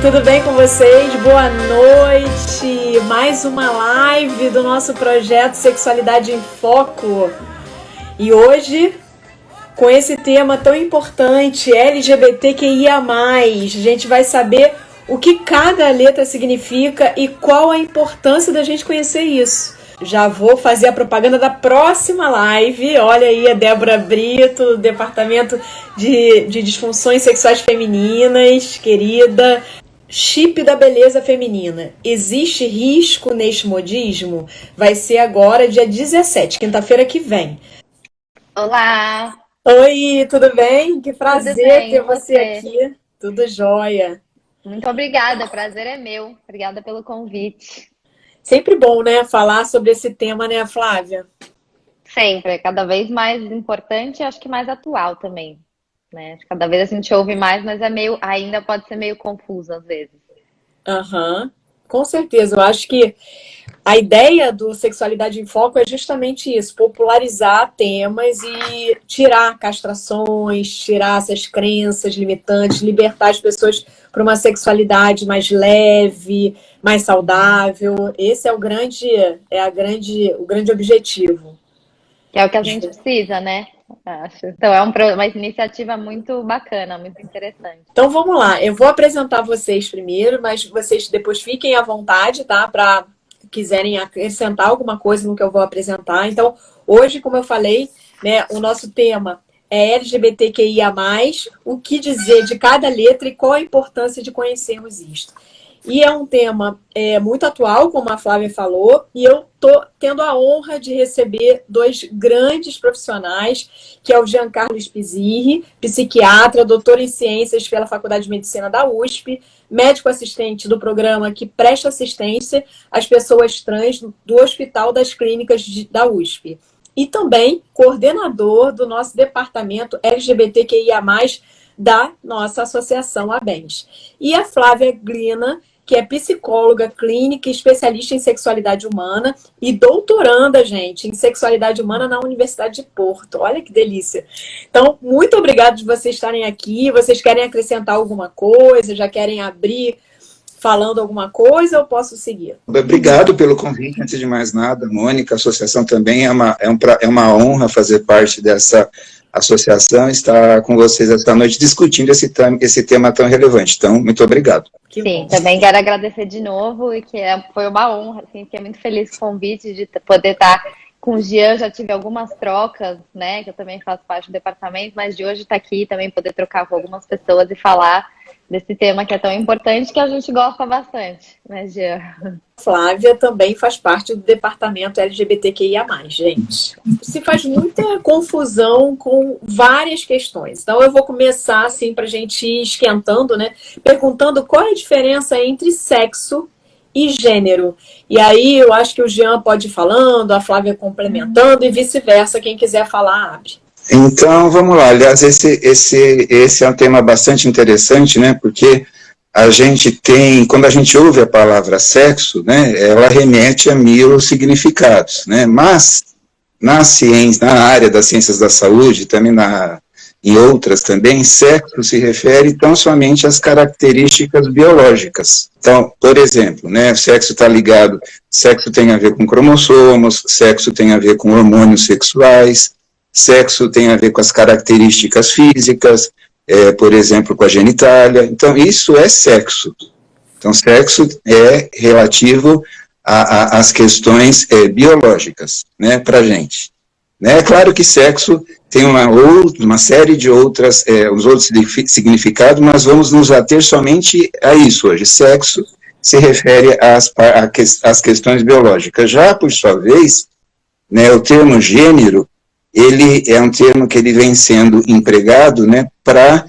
tudo bem com vocês? Boa noite! Mais uma live do nosso projeto Sexualidade em Foco. E hoje, com esse tema tão importante, LGBTQIA+, a gente vai saber o que cada letra significa e qual a importância da gente conhecer isso. Já vou fazer a propaganda da próxima live. Olha aí a Débora Brito, do Departamento de Disfunções Sexuais Femininas, querida. Chip da beleza feminina. Existe risco neste modismo? Vai ser agora, dia 17, quinta-feira que vem. Olá! Oi, tudo bem? Que prazer bem, ter você aqui. Tudo jóia. Muito obrigada, o prazer é meu. Obrigada pelo convite. Sempre bom, né, falar sobre esse tema, né, Flávia? Sempre, é cada vez mais importante e acho que mais atual também, né? Cada vez a gente ouve mais, mas ainda pode ser meio confuso às vezes. Com certeza. Eu acho que a ideia do Sexualidade em Foco é justamente isso, popularizar temas e tirar castrações, tirar essas crenças limitantes, libertar as pessoas para uma sexualidade mais leve, mais saudável. Esse é o grande objetivo. Que é o que a gente precisa, né? Acho. Então é uma iniciativa muito bacana, muito interessante. Então vamos lá, eu vou apresentar vocês primeiro, mas vocês depois fiquem à vontade, tá? Para quiserem acrescentar alguma coisa no que eu vou apresentar. Então, hoje, como eu falei, né, o nosso tema é LGBTQIA+, o que dizer de cada letra e qual a importância de conhecermos isto. E é um tema muito atual, como a Flávia falou, e eu estou tendo a honra de receber dois grandes profissionais, que é o Giancarlo Spizirri, psiquiatra, doutor em ciências pela Faculdade de Medicina da USP, médico assistente do programa que presta assistência às pessoas trans do Hospital das Clínicas da USP. E também coordenador do nosso departamento LGBTQIA+, da nossa associação ABENS. E a Flávia Glina, que é psicóloga clínica e especialista em sexualidade humana e doutoranda, gente, em sexualidade humana na Universidade de Porto. Olha que delícia. Então, muito obrigada de vocês estarem aqui. Vocês querem acrescentar alguma coisa? Já querem abrir falando alguma coisa ou posso seguir? Obrigado pelo convite, antes de mais nada, Mônica. A associação também é uma honra fazer parte dessa associação, estar com vocês esta noite discutindo esse tema tão relevante. Então, muito obrigado. Sim, também quero agradecer de novo e que foi uma honra, assim, fiquei muito feliz com o convite de poder estar com o Jean. Já tive algumas trocas, né, que eu também faço parte do departamento, mas de hoje estar aqui também poder trocar com algumas pessoas e falar desse tema que é tão importante, que a gente gosta bastante, né, Jean? Flávia também faz parte do departamento LGBTQIA+, gente. Se faz muita confusão com várias questões. Então eu vou começar, assim, pra gente ir esquentando, né, perguntando qual é a diferença entre sexo e gênero. E aí eu acho que o Jean pode ir falando, a Flávia complementando e vice-versa, quem quiser falar, abre. Então, vamos lá. Aliás, esse é um tema bastante interessante, né? Porque a gente tem, quando a gente ouve a palavra sexo, né, ela remete a mil significados, né? Mas na ciência, na área das ciências da saúde, também em outras também, sexo se refere tão somente às características biológicas. Então, por exemplo, né, sexo tem a ver com cromossomos, sexo tem a ver com hormônios sexuais, sexo tem a ver com as características físicas, por exemplo, com a genitália. Então, isso é sexo. Então, sexo é relativo às questões biológicas, né, para a gente. É claro que sexo tem uma série de os outros significados, mas vamos nos ater somente a isso hoje. Sexo se refere às questões biológicas. Já, por sua vez, né, o termo gênero, ele é um termo que ele vem sendo empregado, né, para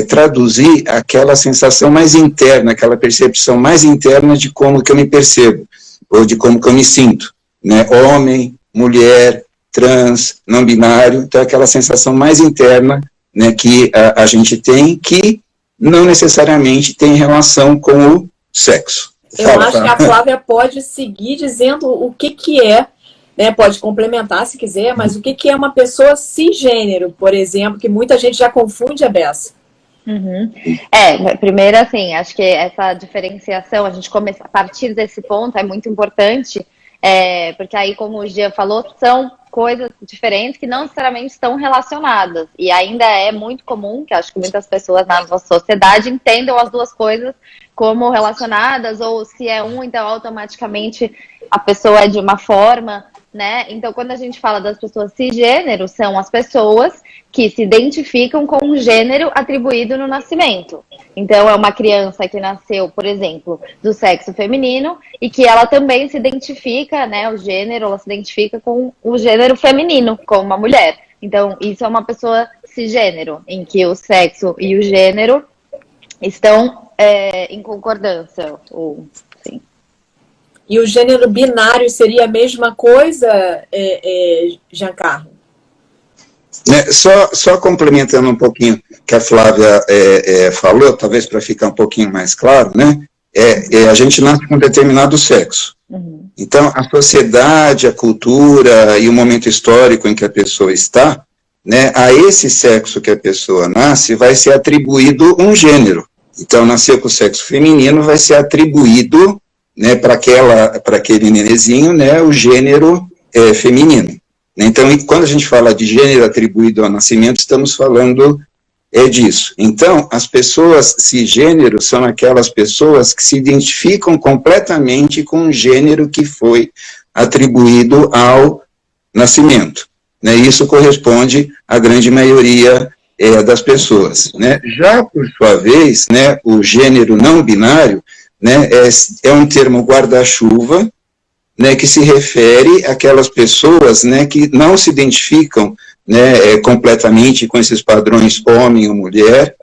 traduzir aquela sensação mais interna, aquela percepção mais interna de como que eu me percebo, ou de como que eu me sinto, né, homem, mulher, trans, não binário. Então aquela sensação mais interna, né, que a gente tem, que não necessariamente tem relação com o sexo. Eu acho que a Flávia pode seguir dizendo o que é, né, pode complementar se quiser, mas o que é uma pessoa cisgênero, por exemplo, que muita gente já confunde a beça. Uhum. Primeiro, assim, acho que essa diferenciação, a gente começa a partir desse ponto é muito importante, porque aí, como o Gia falou, são coisas diferentes que não necessariamente estão relacionadas. E ainda é muito comum, que acho que muitas pessoas na nossa sociedade entendam as duas coisas como relacionadas, ou se é um, então automaticamente a pessoa é de uma forma, né? Então, quando a gente fala das pessoas cisgênero, são as pessoas que se identificam com um gênero atribuído no nascimento. Então, é uma criança que nasceu, por exemplo, do sexo feminino e que ela também se identifica, né, o gênero, ela se identifica com o gênero feminino, com uma mulher. Então, isso é uma pessoa cisgênero, em que o sexo e o gênero estão em concordância, ou sim. E o gênero binário seria a mesma coisa, Giancarlo? Só complementando um pouquinho que a Flávia falou, talvez para ficar um pouquinho mais claro, né? A gente nasce com um determinado sexo. Uhum. Então, a sociedade, a cultura e o momento histórico em que a pessoa está, né, a esse sexo que a pessoa nasce, vai ser atribuído um gênero. Então, nasceu com o sexo feminino, vai ser atribuído, né, para aquele nenenzinho, né, o gênero feminino. Então, quando a gente fala de gênero atribuído ao nascimento, estamos falando disso. Então, as pessoas cisgênero são aquelas pessoas que se identificam completamente com o gênero que foi atribuído ao nascimento. Né? Isso corresponde à grande maioria das pessoas. Né? Já, por sua vez, né, o gênero não binário, né, é um termo guarda-chuva, né, que se refere àquelas pessoas, né, que não se identificam, né, completamente com esses padrões homem ou mulher,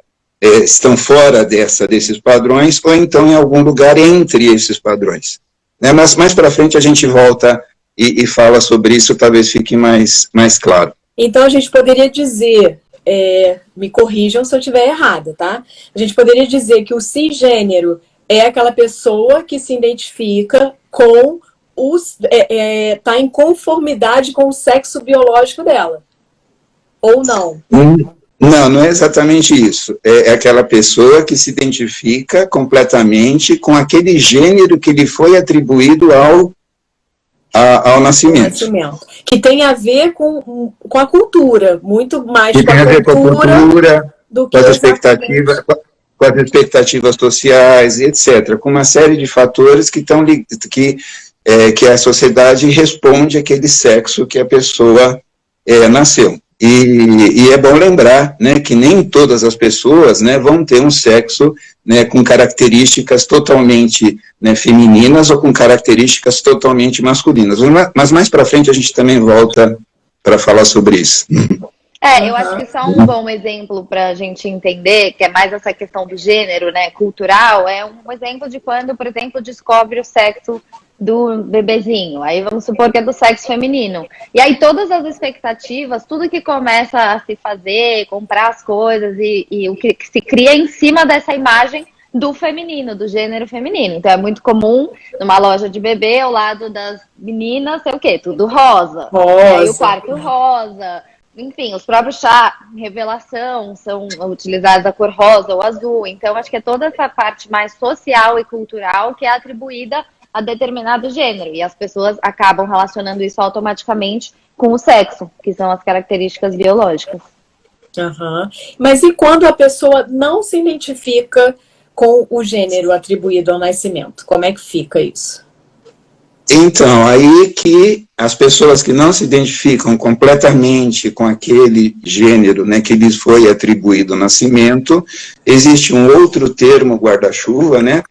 estão fora desses padrões, ou então em algum lugar entre esses padrões. Né, mas mais para frente a gente volta e fala sobre isso, talvez fique mais claro. Então a gente poderia dizer, me corrijam se eu estiver errada, tá? A gente poderia dizer que o cisgênero é aquela pessoa que se identifica com está em conformidade com o sexo biológico dela. Ou não? Não é exatamente isso. É aquela pessoa que se identifica completamente com aquele gênero que lhe foi atribuído ao nascimento. Que tem a ver com a cultura, muito mais que com a cultura do que com as expectativas sociais, etc., com uma série de fatores que a sociedade responde àquele sexo que a pessoa nasceu. E é bom lembrar, né, que nem todas as pessoas, né, vão ter um sexo, né, com características totalmente, né, femininas ou com características totalmente masculinas. Mas mais para frente a gente também volta para falar sobre isso. Eu acho que só um bom exemplo para a gente entender, que é mais essa questão do gênero, né, cultural, é um exemplo de quando, por exemplo, descobre o sexo do bebezinho. Aí vamos supor que é do sexo feminino. E aí todas as expectativas, tudo que começa a se fazer, comprar as coisas e o que se cria em cima dessa imagem do feminino, do gênero feminino. Então é muito comum numa loja de bebê, ao lado das meninas, sei o quê? Tudo rosa. E aí o quarto rosa. Enfim, os próprios chá, revelação, são utilizados a cor rosa ou azul. Então, acho que é toda essa parte mais social e cultural que é atribuída a determinado gênero. E as pessoas acabam relacionando isso automaticamente com o sexo, que são as características biológicas. Mas e quando a pessoa não se identifica com o gênero atribuído ao nascimento? Como é que fica isso? Então, aí que as pessoas que não se identificam completamente com aquele gênero, né, que lhes foi atribuído ao nascimento, existe um outro termo guarda-chuva, né,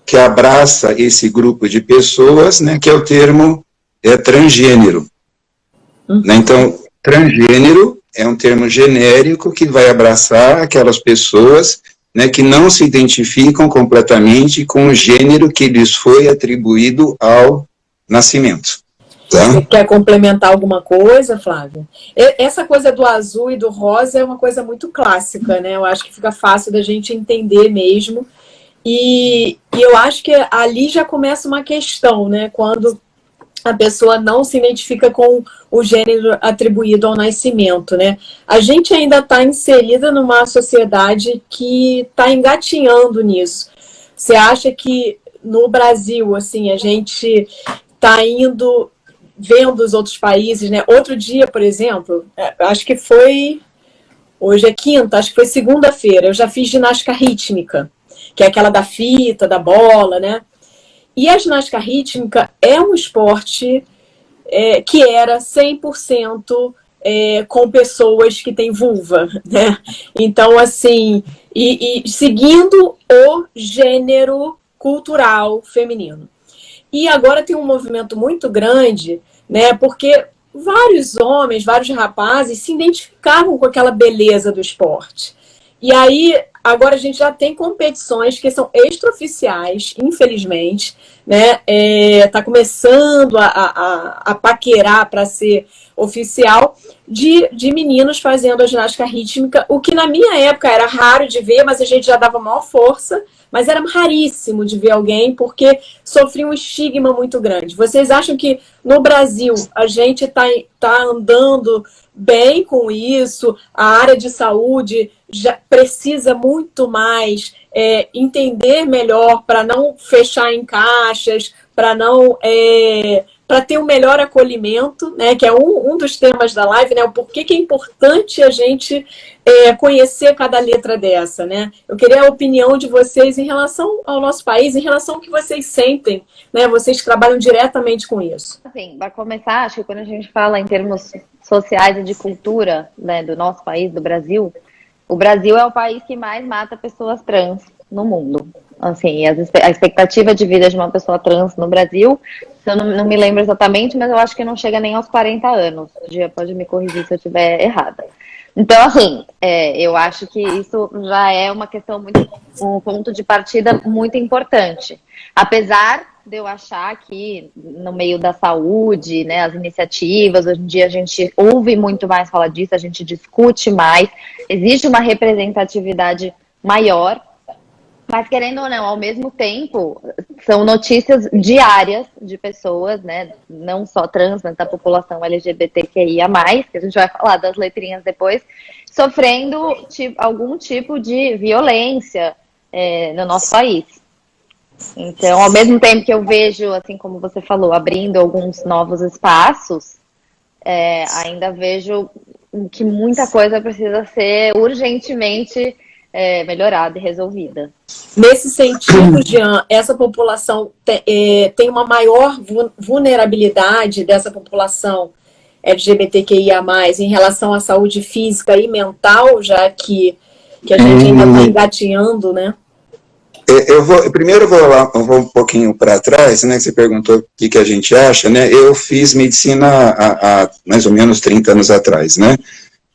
que abraça esse grupo de pessoas, né, que é o termo transgênero. Né, então, transgênero é um termo genérico que vai abraçar aquelas pessoas, né, que não se identificam completamente com o gênero que lhes foi atribuído ao nascimento. Tá? Você quer complementar alguma coisa, Flávia? Essa coisa do azul e do rosa é uma coisa muito clássica, né? Eu acho que fica fácil da gente entender mesmo. E eu acho que ali já começa uma questão, né? Quando a pessoa não se identifica com o gênero atribuído ao nascimento, né? A gente ainda está inserida numa sociedade que está engatinhando nisso. Você acha que no Brasil, assim, a gente está indo, vendo os outros países, né? Outro dia, por exemplo, acho que foi, hoje é quinta, acho que foi segunda-feira, eu já fiz ginástica rítmica, que é aquela da fita, da bola, né? E a ginástica rítmica é um esporte que era 100% com pessoas que têm vulva, né? Então, assim, e seguindo o gênero cultural feminino. E agora tem um movimento muito grande, né? Porque vários homens, vários rapazes se identificavam com aquela beleza do esporte. E aí, agora a gente já tem competições que são extraoficiais, infelizmente, né? Tá começando a paquerar para ser oficial de meninos fazendo a ginástica rítmica, o que na minha época era raro de ver, mas a gente já dava maior força, mas era raríssimo de ver alguém, porque sofria um estigma muito grande. Vocês acham que no Brasil a gente tá andando bem com isso? A área de saúde já precisa muito mais entender melhor para não fechar em caixas, para não para ter um melhor acolhimento, né, que é um dos temas da live, né, o porquê que é importante a gente conhecer cada letra dessa, né? Eu queria a opinião de vocês em relação ao nosso país, em relação ao que vocês sentem, né? Vocês que trabalham diretamente com isso. Assim, para começar, acho que quando a gente fala em termos sociais e de cultura, né, do nosso país, do Brasil, o Brasil é o país que mais mata pessoas trans no mundo. Assim, a expectativa de vida de uma pessoa trans no Brasil, eu não me lembro exatamente, mas eu acho que não chega nem aos 40 anos. O dia pode me corrigir se eu estiver errada. Então, assim, eu acho que isso já é uma questão um ponto de partida muito importante. Apesar de eu achar que no meio da saúde, né, as iniciativas, hoje em dia a gente ouve muito mais falar disso, a gente discute mais, existe uma representatividade maior, mas querendo ou não, ao mesmo tempo, são notícias diárias de pessoas, né, não só trans, mas da população LGBTQIA+, que a gente vai falar das letrinhas depois, sofrendo algum tipo de violência no nosso país. Então, ao mesmo tempo que eu vejo, assim como você falou, abrindo alguns novos espaços, ainda vejo que muita coisa precisa ser urgentemente melhorada e resolvida. Nesse sentido, Jean, essa população tem uma maior vulnerabilidade dessa população LGBTQIA+, em relação à saúde física e mental, já que a gente ainda está engatinhando, né? Primeiro eu vou um pouquinho para trás, né, que você perguntou o que a gente acha, né, eu fiz medicina há mais ou menos 30 anos atrás, né,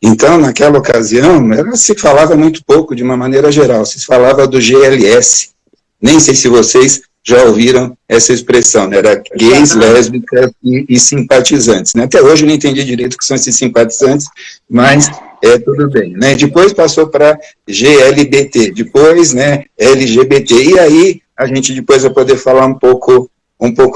então naquela ocasião se falava muito pouco de uma maneira geral, se falava do GLS, nem sei se vocês já ouviram essa expressão, né, era gays, lésbicas e simpatizantes, né, até hoje eu não entendi direito o que são esses simpatizantes, mas tudo bem, né? Depois passou para GLBT, depois, né, LGBT, e aí a gente depois vai poder falar um pouco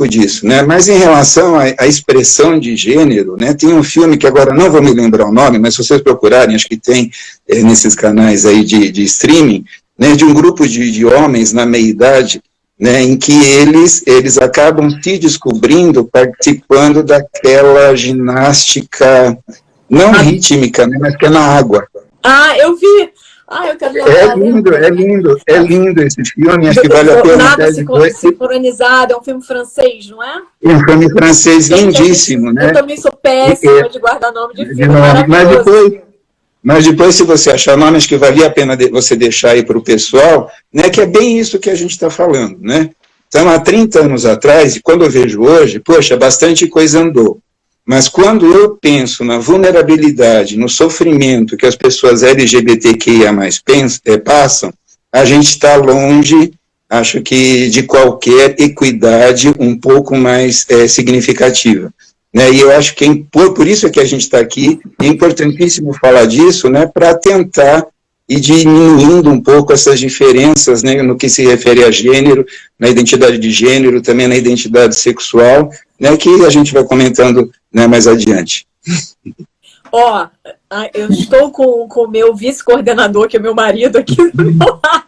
disso, né? Mas em relação à expressão de gênero, né, tem um filme que agora não vou me lembrar o nome, mas se vocês procurarem, acho que tem nesses canais aí de streaming, né, de um grupo de homens na meia-idade, né, em que eles acabam se descobrindo participando daquela ginástica não rítmica, né, mas que é na água. Ah, eu vi! Ah, eu quero ver. É lindo esse filme, acho que vale a pena. Nada sincronizado, é um filme francês, não é? É um filme francês lindíssimo, né? Eu também sou péssima de guardar nome de filme, mas depois, se você achar nome, acho que valia a pena você deixar aí para o pessoal, né, que é bem isso que a gente está falando, né? Então, há 30 anos atrás, e quando eu vejo hoje, poxa, bastante coisa andou. Mas quando eu penso na vulnerabilidade, no sofrimento que as pessoas LGBTQIA+ passam, a gente está longe, acho que, de qualquer equidade um pouco mais significativa. Né? E eu acho que por isso é que a gente está aqui, é importantíssimo falar disso, né, para tentar e diminuindo um pouco essas diferenças, né, no que se refere a gênero, na identidade de gênero, também na identidade sexual, né, que a gente vai comentando, né, mais adiante. Ó, eu estou com o meu vice-coordenador, que é meu marido, aqui do meu lado.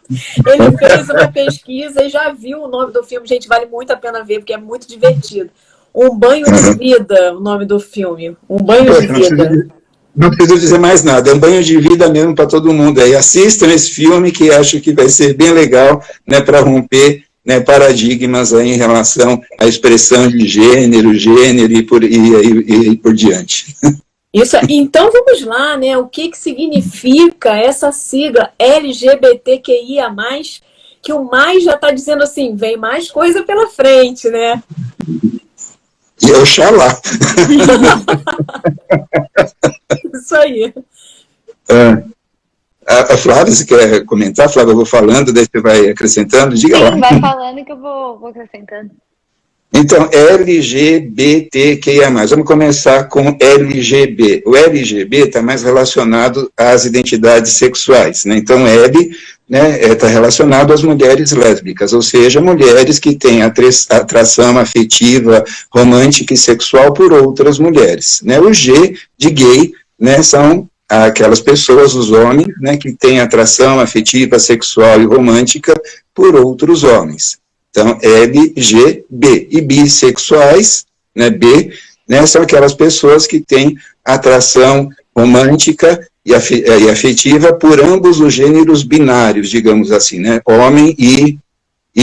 Ele fez uma pesquisa e já viu o nome do filme. Gente, vale muito a pena ver, porque é muito divertido. Um Banho de Vida, o nome do filme. Um Banho de Vida. Não preciso dizer mais nada, é um banho de vida mesmo para todo mundo. Aí assistam esse filme, que acho que vai ser bem legal, né, para romper, né, paradigmas aí em relação à expressão de gênero e por diante. Isso, então vamos lá, né? O que significa essa sigla LGBTQIA+, que o mais já está dizendo assim, vem mais coisa pela frente, né? E oxalá. Isso aí. A Flávia, você quer comentar? Flávia, eu vou falando, daí você vai acrescentando, diga lá. Sim, vai falando que eu vou acrescentando. Então, LGBTQIA+. Vamos começar com LGB. O LGB está mais relacionado às identidades sexuais, né? Então, L, né, está relacionado às mulheres lésbicas, ou seja, mulheres que têm atração afetiva, romântica e sexual por outras mulheres, né? O G, de gay, né, são aquelas pessoas, os homens, né, que têm atração afetiva, sexual e romântica por outros homens. Então, LGB. E bissexuais, né, B, né, são aquelas pessoas que têm atração romântica e afetiva por ambos os gêneros binários, digamos assim, né, homem e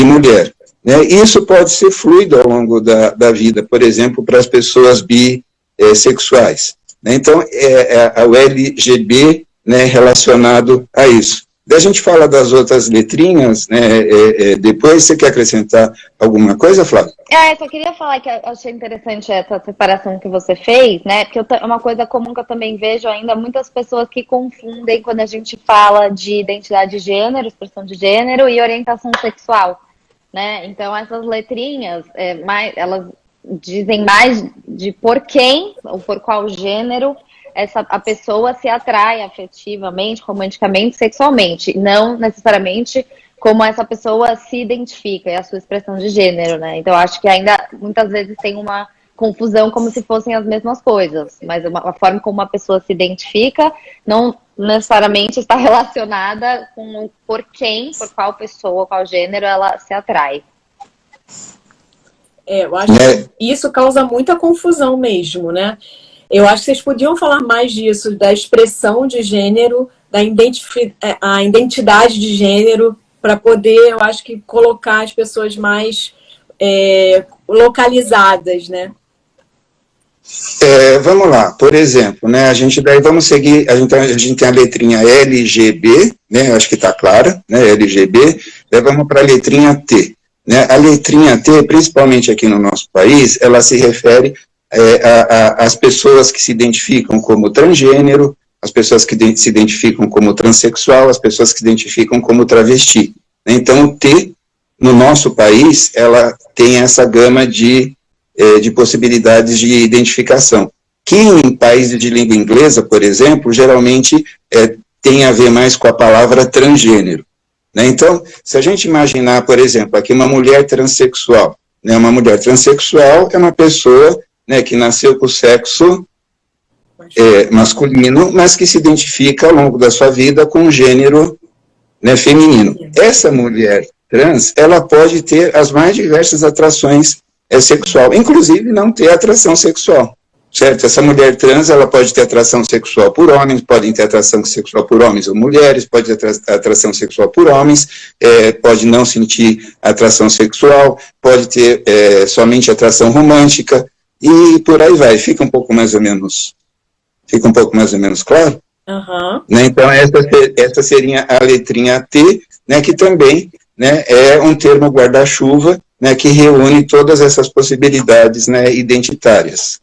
mulher. Né. Isso pode ser fluido ao longo da vida, por exemplo, para as pessoas bissexuais. Né. Então, o LGB, né, relacionado a isso. Daí a gente fala das outras letrinhas, né, depois. Você quer acrescentar alguma coisa, Flávia? Só queria falar que eu achei interessante essa separação que você fez, né, porque é uma coisa comum que eu também vejo ainda, muitas pessoas que confundem quando a gente fala de identidade de gênero, expressão de gênero e orientação sexual, né, então essas letrinhas, elas dizem mais de por quem, ou por qual gênero, a pessoa se atrai afetivamente, romanticamente, sexualmente, não necessariamente como essa pessoa se identifica, é a sua expressão de gênero, né? Então, acho que ainda muitas vezes tem uma confusão como se fossem as mesmas coisas, mas a forma como uma pessoa se identifica não necessariamente está relacionada com por qual pessoa, qual gênero ela se atrai. Eu acho que isso causa muita confusão mesmo, né? Eu acho que vocês podiam falar mais disso, da expressão de gênero, a identidade de gênero, para poder, eu acho que, colocar as pessoas mais localizadas, né? Vamos lá, por exemplo, né, a gente vamos seguir, a gente tem a letrinha LGB, né, acho que está clara, né, LGB, daí vamos para a letrinha T. Né, a letrinha T, principalmente aqui no nosso país, ela se refere as pessoas que se identificam como transgênero, as pessoas que se identificam como transexual, as pessoas que se identificam como travesti. Então, o T, no nosso país, ela tem essa gama de possibilidades de identificação, que em países de língua inglesa, por exemplo, geralmente tem a ver mais com a palavra transgênero. Né? Então, se a gente imaginar, por exemplo, aqui uma mulher transexual, né? Uma mulher transexual é uma pessoa, né, que nasceu com o sexo masculino, mas que se identifica ao longo da sua vida com o gênero, né, feminino. Essa mulher trans, ela pode ter as mais diversas atrações sexual, inclusive não ter atração sexual, certo? Essa mulher trans, ela pode ter atração sexual por homens, podem ter atração sexual por homens ou mulheres, pode ter atração sexual por homens, pode não sentir atração sexual, pode ter somente atração romântica, e por aí vai. Fica um pouco mais ou menos claro? Uhum. Né? Então, essa seria a letrinha T, né, que também, né, é um termo guarda-chuva, né, que reúne todas essas possibilidades, né, identitárias.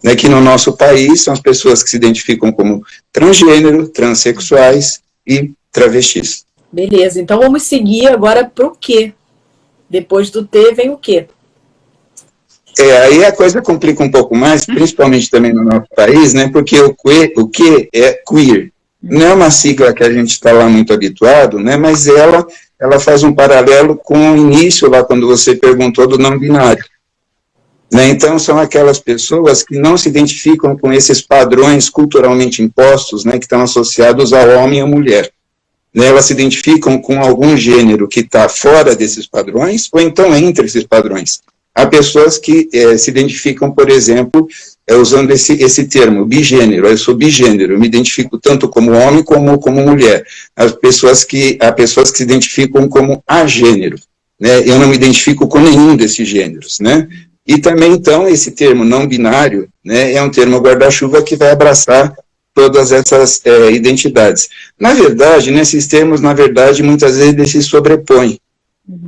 Né, que no nosso país são as pessoas que se identificam como transgênero, transexuais e travestis. Beleza, então vamos seguir agora para o Q. Depois do T vem o Q. Aí a coisa complica um pouco mais, principalmente também no nosso país, né, porque o Q é queer, Não é uma sigla que a gente está lá muito habituado, né, mas ela faz um paralelo com o início, lá quando você perguntou do não binário. Né, então, são aquelas pessoas que não se identificam com esses padrões culturalmente impostos, né, que estão associados ao homem e à mulher. Né, elas se identificam com algum gênero que está fora desses padrões, ou então entre esses padrões. Há pessoas que se identificam, por exemplo, usando esse termo, bigênero. Eu sou bigênero, eu me identifico tanto como homem como mulher. Há pessoas que se identificam como agênero, né? Eu não me identifico com nenhum desses gêneros, né? E também, então, esse termo não binário, né, é um termo guarda-chuva que vai abraçar todas essas identidades. Na verdade, nesses termos, muitas vezes eles se sobrepõem.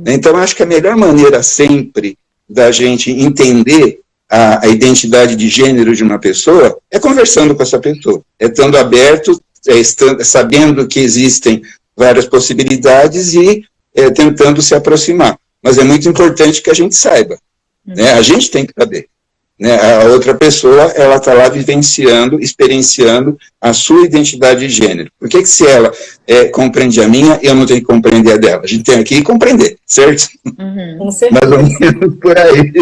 Então, acho que a melhor maneira sempre da gente entender a identidade de gênero de uma pessoa é conversando com essa pessoa, estando aberto, sabendo que existem várias possibilidades e tentando se aproximar. Mas é muito importante que a gente saiba, né? A gente tem que saber. Né? A outra pessoa, ela está lá vivenciando, experienciando a sua identidade de gênero. Por que se ela compreende a minha, eu não tenho que compreender a dela? A gente tem aqui que compreender, certo? Com certeza. Mais ou menos por aí.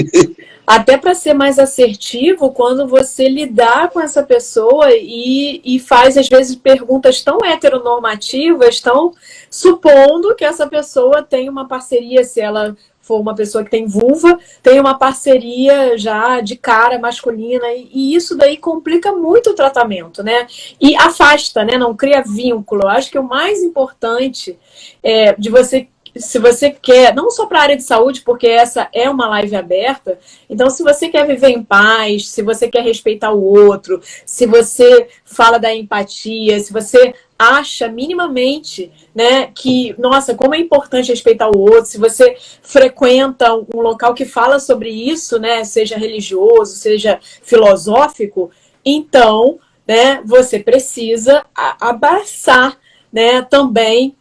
Até para ser mais assertivo, quando você lidar com essa pessoa e faz, às vezes, perguntas tão heteronormativas, tão supondo que essa pessoa tem uma parceria, se ela for uma pessoa que tem vulva, tem uma parceria já de cara masculina, e isso daí complica muito o tratamento, né? E afasta, né? Não cria vínculo. Eu acho que o mais importante de você, se você quer, não só para a área de saúde, porque essa é uma live aberta, então se você quer viver em paz, se você quer respeitar o outro, se você fala da empatia, se você acha minimamente, né, que, nossa, como é importante respeitar o outro, se você frequenta um local que fala sobre isso, né, seja religioso, seja filosófico, então, né, você precisa abraçar, né, também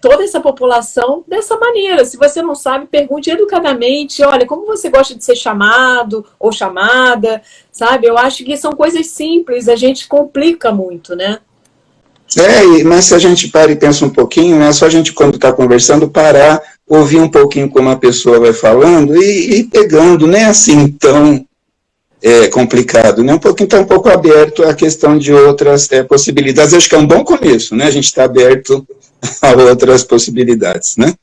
toda essa população dessa maneira. Se você não sabe, pergunte educadamente, olha, como você gosta de ser chamado ou chamada, sabe? Eu acho que são coisas simples, a gente complica muito, né? Mas se a gente para e pensa um pouquinho, é só a gente, quando está conversando, parar, ouvir um pouquinho como a pessoa vai falando e pegando, não é assim tão complicado, né? Está um pouco aberto à questão de outras possibilidades. Acho que é um bom começo, né? A gente está aberto a outras possibilidades, né?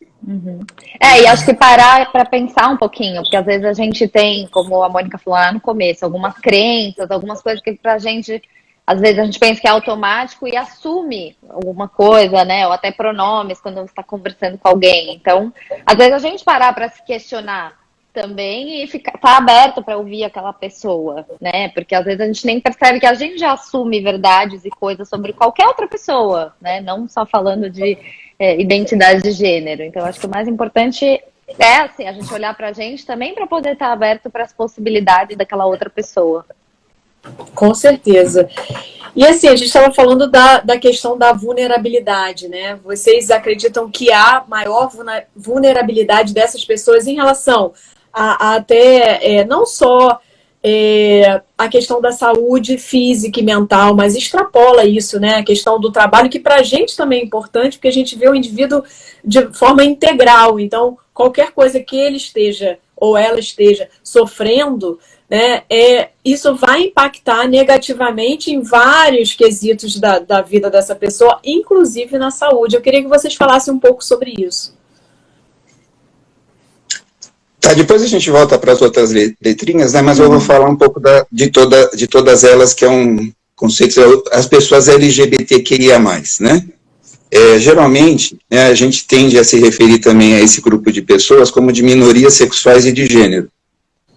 E acho que parar para pensar um pouquinho, porque às vezes a gente tem, como a Mônica falou lá no começo, algumas crenças, algumas coisas que pra gente, às vezes a gente pensa que é automático e assume alguma coisa, né? Ou até pronomes quando você está conversando com alguém. Então, às vezes a gente parar para se questionar também e tá aberto para ouvir aquela pessoa, né? Porque às vezes a gente nem percebe que a gente já assume verdades e coisas sobre qualquer outra pessoa, né? Não só falando de identidade de gênero. Então, acho que o mais importante assim, a gente olhar pra gente também para poder estar aberto para as possibilidades daquela outra pessoa. Com certeza. E assim, a gente estava falando da questão da vulnerabilidade, né? Vocês acreditam que há maior vulnerabilidade dessas pessoas em relação a até não só a questão da saúde física e mental, mas extrapola isso, né? A questão do trabalho, que para a gente também é importante, porque a gente vê o indivíduo de forma integral. Então, qualquer coisa que ele esteja ou ela esteja sofrendo, né, isso vai impactar negativamente em vários quesitos da vida dessa pessoa, inclusive na saúde. Eu queria que vocês falassem um pouco sobre isso. Tá, depois a gente volta para as outras letrinhas, né, mas eu vou falar um pouco de todas elas, que é um conceito, as pessoas LGBTQIA+, né? Geralmente, né, a gente tende a se referir também a esse grupo de pessoas como de minorias sexuais e de gênero.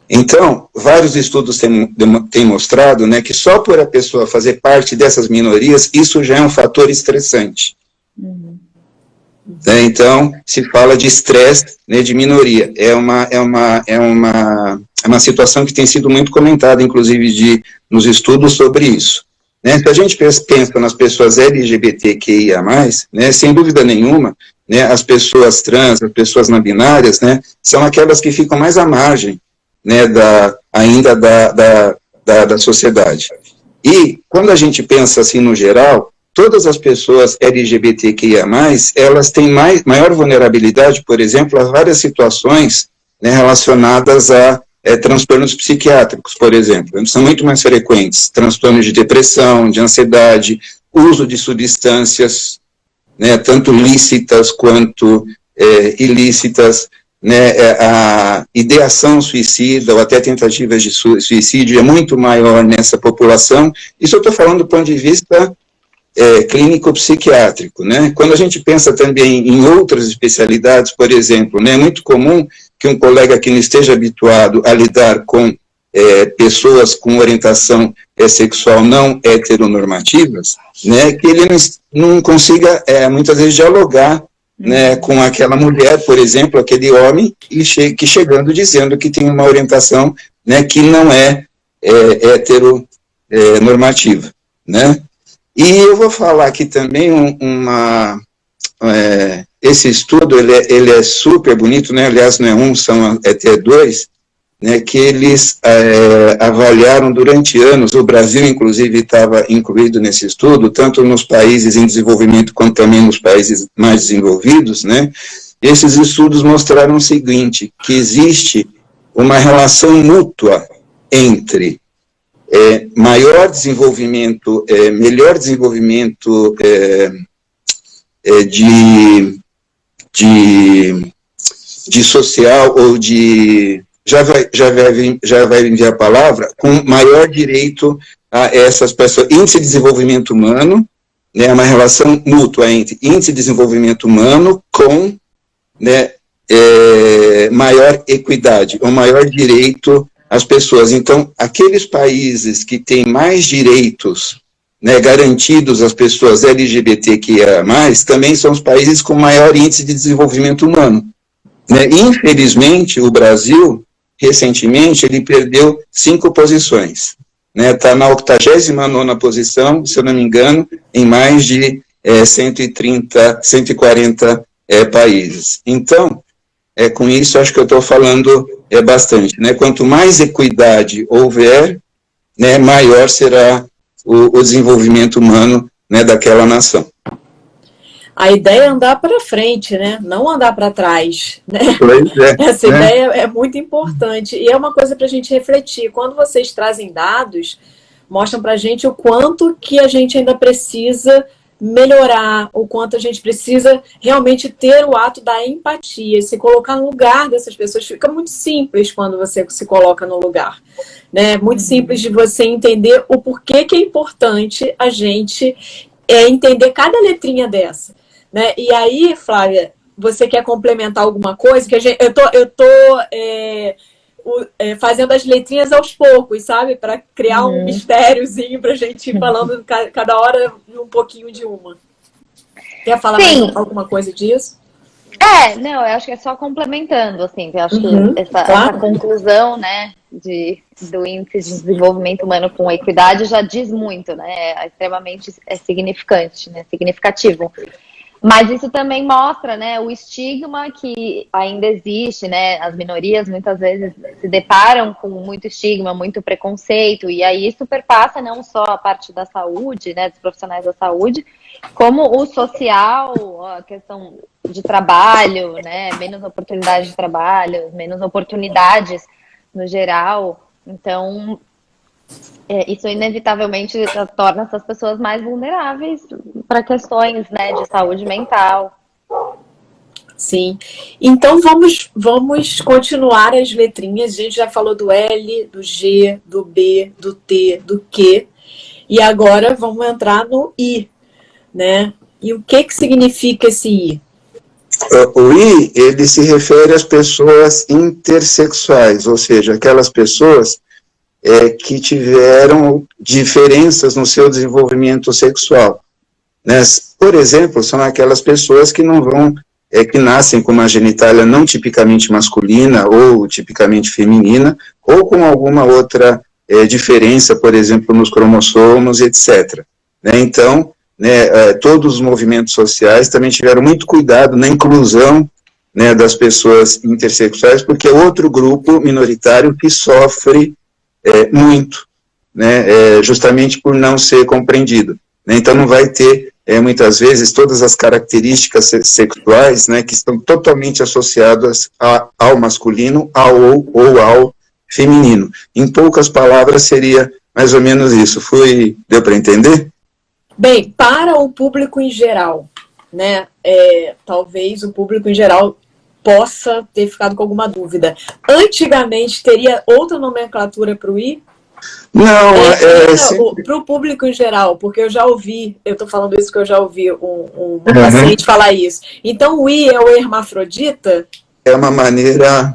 Então, vários estudos têm mostrado, né, que só por a pessoa fazer parte dessas minorias, isso já é um fator estressante. Então, se fala de estresse, né, de minoria. É uma situação que tem sido muito comentada, inclusive, nos estudos sobre isso. Né? Se a gente pensa nas pessoas LGBTQIA+, né, sem dúvida nenhuma, né, as pessoas trans, as pessoas não binárias, né, são aquelas que ficam mais à margem, né, ainda da sociedade. E, quando a gente pensa assim no geral, todas as pessoas LGBTQIA+, elas têm maior vulnerabilidade, por exemplo, a várias situações, né, relacionadas a transtornos psiquiátricos, por exemplo. São muito mais frequentes, transtornos de depressão, de ansiedade, uso de substâncias, né, tanto lícitas quanto ilícitas, né, a ideação suicida ou até tentativas de suicídio é muito maior nessa população. Isso eu estou falando do ponto de vista clínico-psiquiátrico, né? Quando a gente pensa também em outras especialidades, por exemplo, né, é muito comum que um colega que não esteja habituado a lidar com pessoas com orientação sexual não heteronormativas, né, que ele não consiga, muitas vezes, dialogar, né, com aquela mulher, por exemplo, aquele homem, que chegando dizendo que tem uma orientação, né, que não é heteronormativa, né. E eu vou falar aqui também esse estudo, ele é super bonito, né, aliás, não é um, são até dois, né, que eles avaliaram durante anos, o Brasil, inclusive, estava incluído nesse estudo, tanto nos países em desenvolvimento, quanto também nos países mais desenvolvidos, né. Esses estudos mostraram o seguinte, que existe uma relação mútua entre melhor desenvolvimento de social ou de... Já vai enviar a palavra, com maior direito a essas pessoas. Índice de desenvolvimento humano, né, uma relação mútua entre índice de desenvolvimento humano com, né, maior equidade, ou maior direito às pessoas. Então, aqueles países que têm mais direitos, né, garantidos às pessoas LGBTQIA+, também são os países com maior índice de desenvolvimento humano. Né? Infelizmente, o Brasil, recentemente, ele perdeu 5 posições. Está na 89ª posição, se eu não me engano, em mais de 140 países. Então, com isso, acho que eu estou falando bastante. Né? Quanto mais equidade houver, né, maior será o desenvolvimento humano, né, daquela nação. A ideia é andar para frente, né? Não andar para trás, né? Essa ideia é muito importante e é uma coisa para a gente refletir. Quando vocês trazem dados, mostram para a gente o quanto que a gente ainda precisa melhorar, o quanto a gente precisa realmente ter o ato da empatia, se colocar no lugar dessas pessoas. Fica muito simples quando você se coloca no lugar, né? Muito simples de você entender o porquê que é importante a gente entender cada letrinha dessa. Né? E aí, Flávia, você quer complementar alguma coisa? Que eu tô fazendo as letrinhas aos poucos, sabe? Para criar um mistériozinho para a gente ir falando cada hora um pouquinho de uma. Quer falar mais alguma coisa disso? Não, eu acho que é só complementando, assim, eu acho que essa conclusão, né, do índice de desenvolvimento humano com equidade já diz muito, né? É extremamente significante, né? Significativo. Mas isso também mostra, né, o estigma que ainda existe, né? As minorias muitas vezes se deparam com muito estigma, muito preconceito, e aí isso perpassa não só a parte da saúde, né, dos profissionais da saúde, como o social, a questão de trabalho, né, menos oportunidades de trabalho, menos oportunidades no geral. Então, isso inevitavelmente torna essas pessoas mais vulneráveis para questões, né, de saúde mental. Sim. Então, vamos continuar as letrinhas. A gente já falou do L, do G, do B, do T, do Q. E agora vamos entrar no I, né? E o que significa esse I? O I, ele se refere às pessoas intersexuais, ou seja, aquelas pessoas que tiveram diferenças no seu desenvolvimento sexual. Né? Por exemplo, são aquelas pessoas que não vão, que nascem com uma genitália não tipicamente masculina ou tipicamente feminina, ou com alguma outra diferença, por exemplo, nos cromossomos, etc. Né? Então, né, todos os movimentos sociais também tiveram muito cuidado na inclusão, né, das pessoas intersexuais, porque é outro grupo minoritário que sofre muito, né, justamente por não ser compreendido. né? Então não vai ter, muitas vezes, todas as características sexuais, né, que estão totalmente associadas ao masculino ou ao feminino. Em poucas palavras, seria mais ou menos isso. Deu para entender? Bem, para o público em geral, né, talvez o público em geral possa ter ficado com alguma dúvida. Antigamente, teria outra nomenclatura para o I? Não, para o público em geral, porque eu já ouvi, eu estou falando isso porque eu já ouvi uma paciente falar isso. Então, o I é o hermafrodita? É uma maneira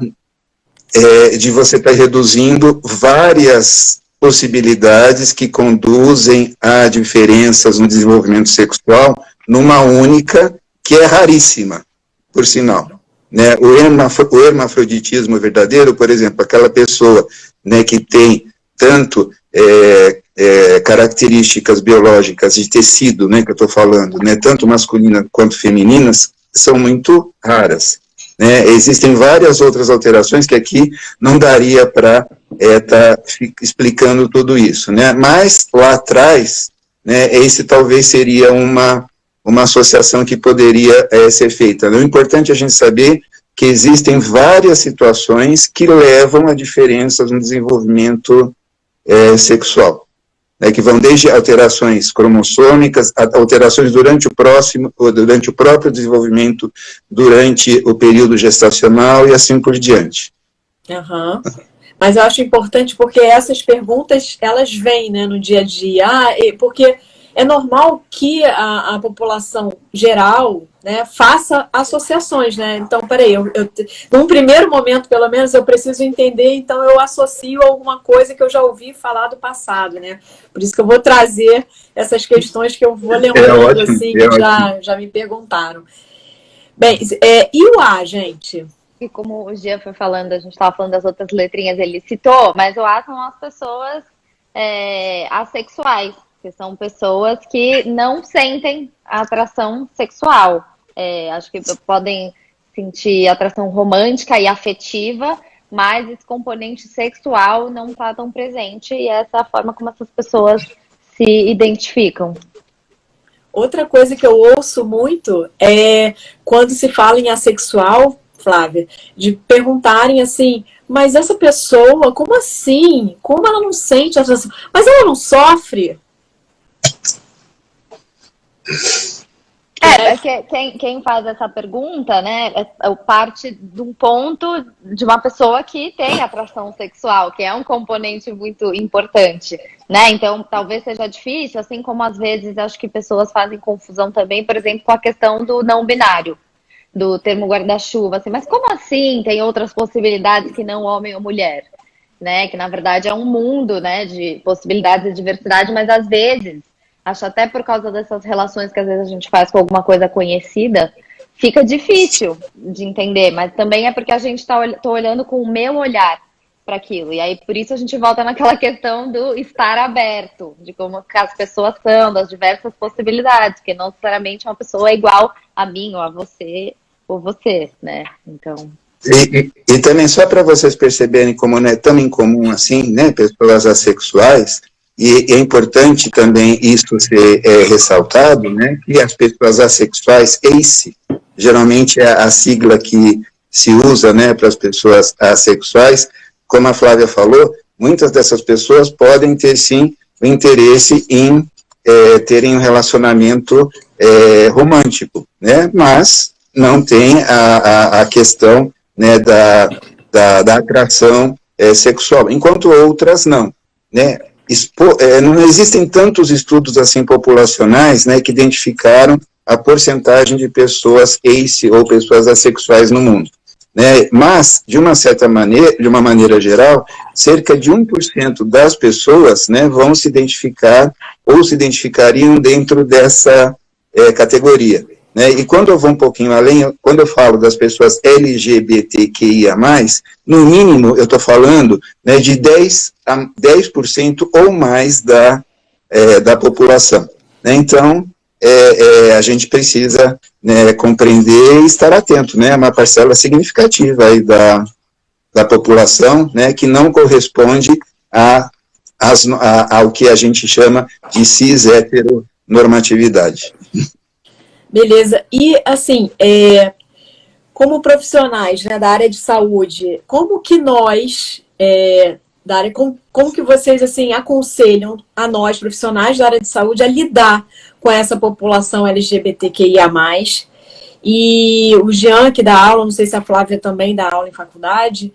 de você estar reduzindo várias possibilidades que conduzem a diferenças no desenvolvimento sexual numa única, que é raríssima, por sinal. Né? O hermafroditismo verdadeiro, por exemplo, aquela pessoa, né, que tem tanto características biológicas de tecido, né, que eu estou falando, né, tanto masculinas quanto femininas, são muito raras. Né? Existem várias outras alterações que aqui não daria para estar explicando tudo isso. Né? Mas lá atrás, né, esse talvez seria uma associação que poderia ser feita. O importante é a gente saber que existem várias situações que levam a diferenças no desenvolvimento sexual, né, que vão desde alterações cromossômicas, alterações durante o próprio desenvolvimento, durante o período gestacional e assim por diante. Uhum. Mas eu acho importante porque essas perguntas, elas vêm, né, no dia a dia, porque é normal que a população geral, né, faça associações, né? Então, peraí, num primeiro momento, pelo menos, eu preciso entender, então eu associo alguma coisa que eu já ouvi falar do passado, né? Por isso que eu vou trazer essas questões que eu vou lembrando, ótimo, assim, que já me perguntaram. Bem, e o A, gente? E como o Gia foi falando, a gente estava falando das outras letrinhas, ele citou, mas o A são as pessoas assexuais, que são pessoas que não sentem atração sexual. Acho que podem sentir atração romântica e afetiva, mas esse componente sexual não está tão presente, e essa é a forma como essas pessoas se identificam. Outra coisa que eu ouço muito é quando se fala em assexual, Flávia, de perguntarem assim, mas essa pessoa, como assim? Como ela não sente atração? Mas ela não sofre? Quem faz essa pergunta, né, é parte de um ponto de uma pessoa que tem atração sexual, que é um componente muito importante, né? Então, talvez seja difícil, assim como às vezes acho que pessoas fazem confusão também, por exemplo, com a questão do não binário, do termo guarda-chuva, assim, mas como assim tem outras possibilidades que não homem ou mulher, né? Que na verdade é um mundo, né, de possibilidades e diversidade, mas às vezes, acho até por causa dessas relações que às vezes a gente faz com alguma coisa conhecida, fica difícil de entender, mas também é porque a gente tô olhando com o meu olhar para aquilo, e aí por isso a gente volta naquela questão do estar aberto, de como as pessoas são, das diversas possibilidades, porque não necessariamente uma pessoa é igual a mim ou a você, ou você, né? Então... E também só para vocês perceberem como não é tão incomum assim, né, pessoas assexuais, e é importante também isso ser ressaltado, né, que as pessoas assexuais, ACE, geralmente é a sigla que se usa, né, para as pessoas assexuais, como a Flávia falou, muitas dessas pessoas podem ter, sim, o interesse em terem um relacionamento romântico, né, mas não tem a questão, né, da atração sexual, enquanto outras não, né. Não existem tantos estudos assim populacionais, né, que identificaram a porcentagem de pessoas ACE ou pessoas assexuais no mundo, né, mas de uma certa maneira, de uma maneira geral, cerca de 1% das pessoas, né, vão se identificar ou se identificariam dentro dessa categoria, né, e quando eu vou um pouquinho além, quando eu falo das pessoas LGBTQIA+, no mínimo eu estou falando, né, de 10% ou mais da população, né, então a gente precisa, né, compreender e estar atento, né, uma parcela significativa aí da população, né, que não corresponde ao que a gente chama de cis normatividade. Beleza. E, assim, como profissionais, né, da área de saúde, como que nós, da área, como que vocês, assim, aconselham a nós, profissionais da área de saúde, a lidar com essa população LGBTQIA+. E o Jean, que dá aula, não sei se a Flávia também dá aula em faculdade,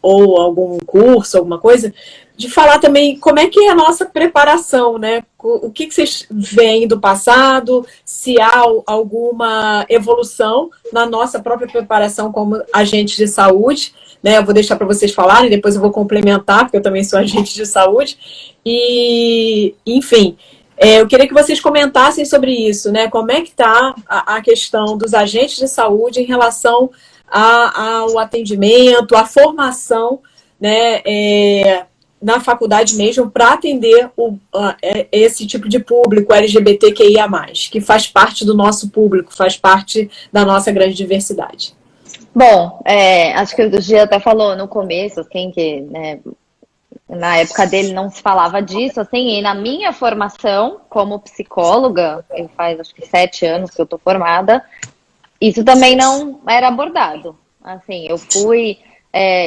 ou algum curso, alguma coisa, de falar também como é que é a nossa preparação, né? O que vocês veem do passado, se há alguma evolução na nossa própria preparação como agentes de saúde, né? Eu vou deixar para vocês falarem, depois eu vou complementar, porque eu também sou agente de saúde. E, enfim, eu queria que vocês comentassem sobre isso, né? Como é que está a questão dos agentes de saúde em relação ao atendimento, à formação, né, na faculdade mesmo, para atender esse tipo de público LGBTQIA+, que faz parte do nosso público, faz parte da nossa grande diversidade. Bom, acho que o Gia até falou no começo, assim, que, né, na época dele não se falava disso, assim, e na minha formação como psicóloga, faz acho que 7 anos que eu tô formada, isso também não era abordado. Assim, eu fui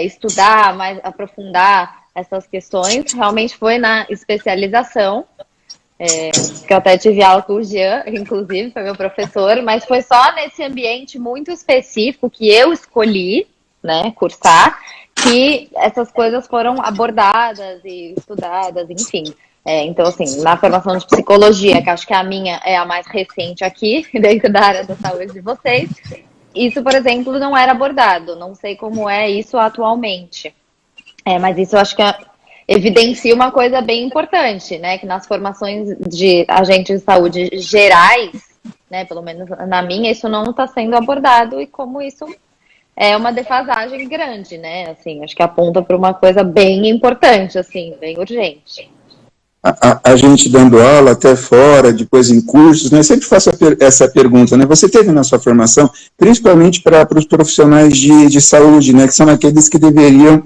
estudar, mais aprofundar essas questões, realmente foi na especialização, que eu até tive aula com o Jean, inclusive, foi meu professor, mas foi só nesse ambiente muito específico que eu escolhi, né, cursar, que essas coisas foram abordadas e estudadas, enfim. Então, assim, na formação de psicologia, que acho que a minha é a mais recente aqui, dentro da área da saúde de vocês, isso, por exemplo, não era abordado. Não sei como é isso atualmente. Mas isso eu acho que evidencia uma coisa bem importante, né? Que nas formações de agentes de saúde gerais, né, pelo menos na minha, isso não está sendo abordado, e como isso é uma defasagem grande, né? Assim, acho que aponta para uma coisa bem importante, assim, bem urgente. A gente dando aula até fora, depois em cursos, né, sempre faço essa pergunta, né, você teve na sua formação, principalmente para os profissionais de saúde, né, que são aqueles que deveriam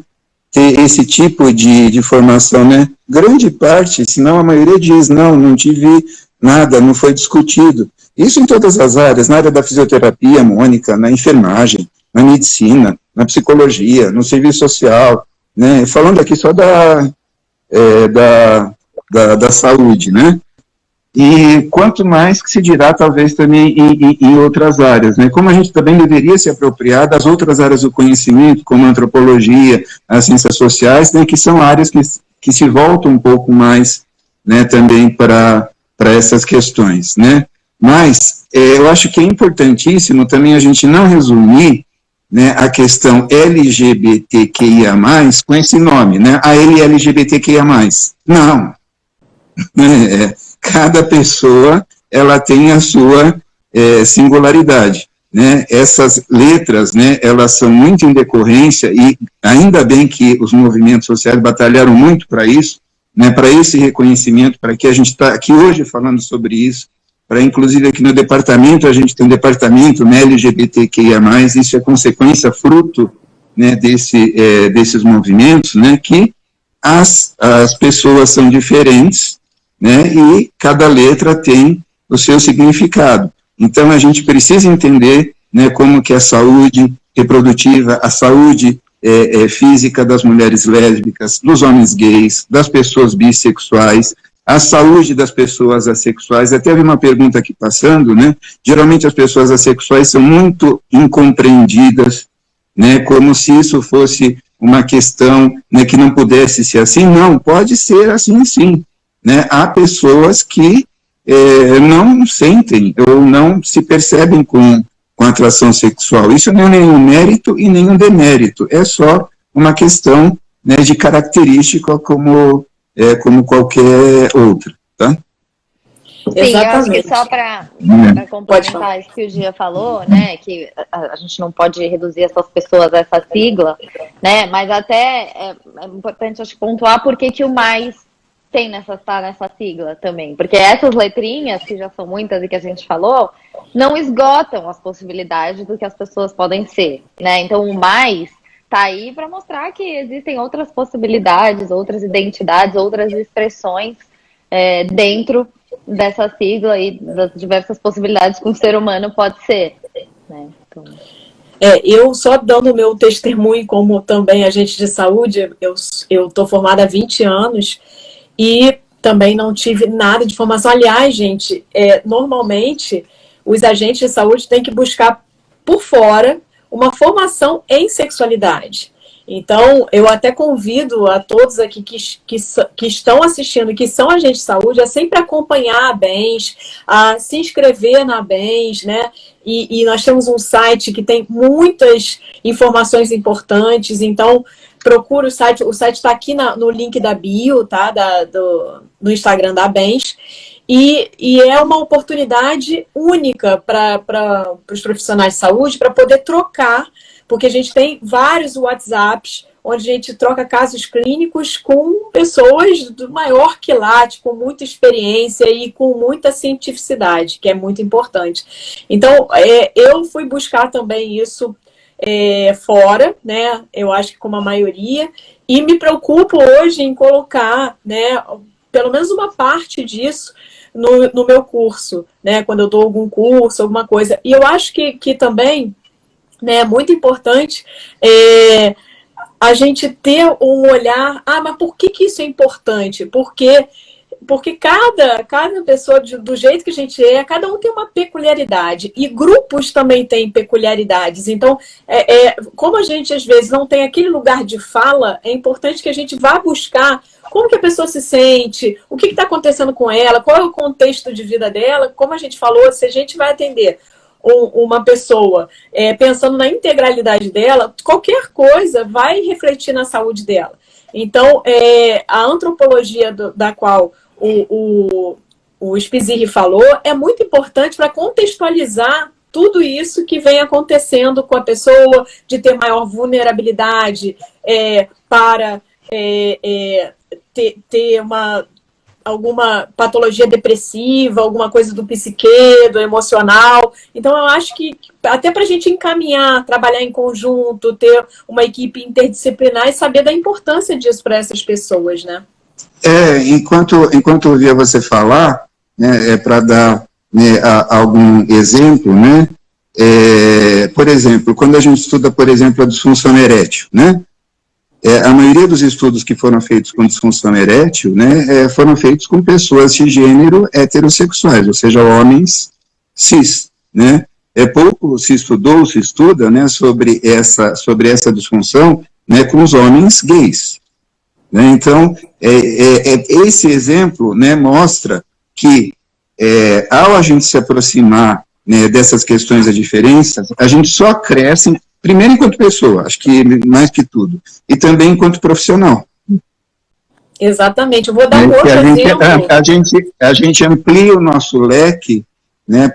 ter esse tipo de formação, né, grande parte, se não a maioria diz, não tive nada, não foi discutido. Isso em todas as áreas, na área da fisioterapia, Mônica, na enfermagem, na medicina, na psicologia, no serviço social, né, falando aqui só da saúde, né? E quanto mais que se dirá, talvez, também em outras áreas, né? Como a gente também deveria se apropriar das outras áreas do conhecimento, como a antropologia, as ciências sociais, né, que são áreas que se voltam um pouco mais, né, também para essas questões, né? Mas eu acho que é importantíssimo também a gente não resumir, né, a questão LGBTQIA+, com esse nome, né, a LGBTQIA+. Não. Cada pessoa, ela tem a sua singularidade, né? Essas letras, né, elas são muito em decorrência, e ainda bem que os movimentos sociais batalharam muito para isso, né, para esse reconhecimento, para que a gente está aqui hoje falando sobre isso, para inclusive aqui no departamento, a gente tem um departamento, né, LGBTQIA+, isso é consequência, fruto, né, desses movimentos, né, que as pessoas são diferentes, né, e cada letra tem o seu significado. Então, a gente precisa entender, né, como que a saúde reprodutiva, a saúde física das mulheres lésbicas, dos homens gays, das pessoas bissexuais, a saúde das pessoas assexuais. Até havia uma pergunta aqui passando, né, geralmente as pessoas assexuais são muito incompreendidas, né, como se isso fosse uma questão, né, que não pudesse ser assim. Não, pode ser assim sim. Né, há pessoas que não sentem ou não se percebem com atração sexual. Isso não é nenhum mérito e nenhum demérito, é só uma questão, né, de característica como qualquer outra, tá? Sim, exatamente. Eu acho que só para complementar isso que o Gia falou, né, que a gente não pode reduzir essas pessoas a essa sigla, né, mas até é importante, acho, pontuar por que o mais tá nessa sigla também, porque essas letrinhas, que já são muitas e que a gente falou, não esgotam as possibilidades do que as pessoas podem ser, né? Então o mais tá aí para mostrar que existem outras possibilidades, outras identidades, outras expressões dentro dessa sigla e das diversas possibilidades que um ser humano pode ser, né? Então... eu só dando o meu testemunho como também agente de saúde, eu estou formada há 20 anos e também não tive nada de formação. Aliás, gente, normalmente os agentes de saúde têm que buscar por fora uma formação em sexualidade. Então, eu até convido a todos aqui que estão assistindo, que são agentes de saúde, a sempre acompanhar a Bens, a se inscrever na Bens, né? E nós temos um site que tem muitas informações importantes, então procura o site está aqui no link da bio, tá? No Instagram da Bens, e é uma oportunidade única para os profissionais de saúde para poder trocar, porque a gente tem vários WhatsApps onde a gente troca casos clínicos com pessoas do maior quilate, com muita experiência e com muita cientificidade, que é muito importante. Então, eu fui buscar também isso fora, né? Eu acho que como a maioria, e me preocupo hoje em colocar, né, pelo menos uma parte disso no meu curso, né? Quando eu dou algum curso, alguma coisa. E eu acho que também, né, é muito importante a gente ter um olhar, mas por que isso é importante? Porque cada pessoa, do jeito que a gente cada um tem uma peculiaridade. E grupos também têm peculiaridades. Então, como a gente, às vezes, não tem aquele lugar de fala, é importante que a gente vá buscar como que a pessoa se sente, o que está acontecendo com ela, qual é o contexto de vida dela. Como a gente falou, se a gente vai atender uma pessoa pensando na integralidade dela, qualquer coisa vai refletir na saúde dela. Então, a antropologia da qual o Spizirri falou é muito importante para contextualizar tudo isso que vem acontecendo com a pessoa, de ter maior vulnerabilidade para ter alguma patologia depressiva, alguma coisa do psique, do emocional. Então, eu acho que até para a gente encaminhar, trabalhar em conjunto, ter uma equipe interdisciplinar e saber da importância disso para essas pessoas, né? Enquanto eu ouvia você falar, né, para dar, né, algum exemplo, né, por exemplo, quando a gente estuda, por exemplo, a disfunção erétil, né, a maioria dos estudos que foram feitos com disfunção erétil, né, foram feitos com pessoas de gênero heterossexuais, ou seja, homens cis, né. Pouco se estudou, se estuda, né, sobre essa disfunção, né, com os homens gays. Né. Então, esse exemplo, né, mostra que, ao a gente se aproximar, né, dessas questões da diferença, a gente só cresce, primeiro enquanto pessoa, acho que mais que tudo, e também enquanto profissional. Exatamente, eu vou dar um outro exemplo. A gente amplia o nosso leque, né,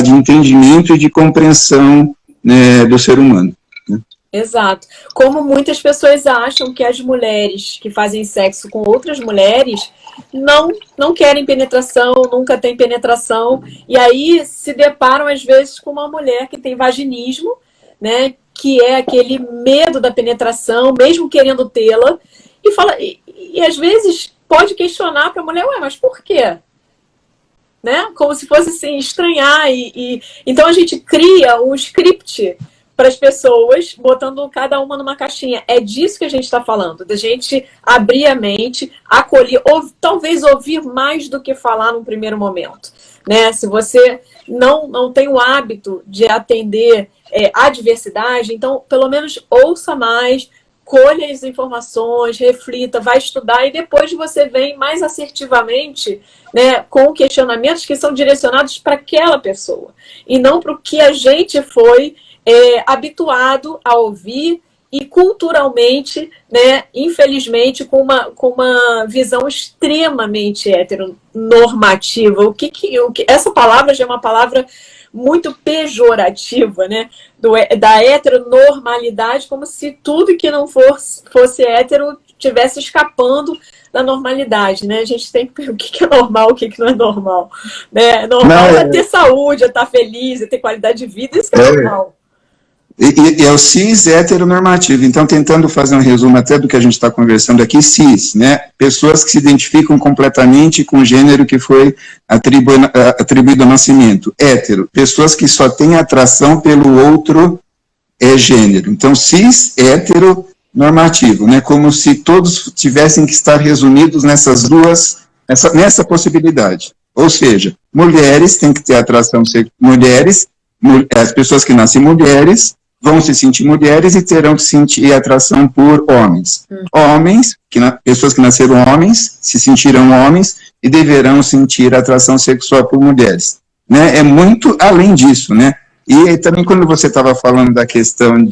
de entendimento e de compreensão, né, do ser humano. Né? Exato. Como muitas pessoas acham que as mulheres que fazem sexo com outras mulheres não querem penetração, nunca têm penetração, e aí se deparam às vezes com uma mulher que tem vaginismo, né, que é aquele medo da penetração, mesmo querendo tê-la, e às vezes pode questionar para a mulher, mas por quê? Né? Como se fosse assim, estranhar. Então a gente cria um script para as pessoas, botando cada uma numa caixinha. É disso que a gente está falando, da gente abrir a mente, acolher, talvez ouvir mais do que falar num primeiro momento. Né? Se você não tem o hábito de atender a diversidade, então pelo menos ouça mais, colha as informações, reflita, vai estudar e depois você vem mais assertivamente, né, com questionamentos que são direcionados para aquela pessoa e não para o que a gente foi habituado a ouvir e culturalmente, né, infelizmente, com uma visão extremamente heteronormativa. Essa palavra já é uma palavra muito pejorativa, né, da heteronormalidade, como se tudo que não fosse hétero estivesse escapando da normalidade, né? A gente tem que ver o que é normal, o que não é normal. Né? Normal é ter saúde, é estar feliz, é ter qualidade de vida, isso que é normal. E é o cis heteronormativo. Então, tentando fazer um resumo até do que a gente está conversando aqui, cis, né? Pessoas que se identificam completamente com o gênero que foi atribuído ao nascimento. Hétero, pessoas que só têm atração pelo outro gênero. Então, cis, heteronormativo, né? Como se todos tivessem que estar resumidos nessas duas, nessa possibilidade. Ou seja, mulheres têm que ter atração, as pessoas que nascem mulheres vão se sentir mulheres e terão que sentir atração por homens. Homens, pessoas que nasceram homens, se sentirão homens e deverão sentir atração sexual por mulheres. Né? É muito além disso, né? E também quando você estava falando da questão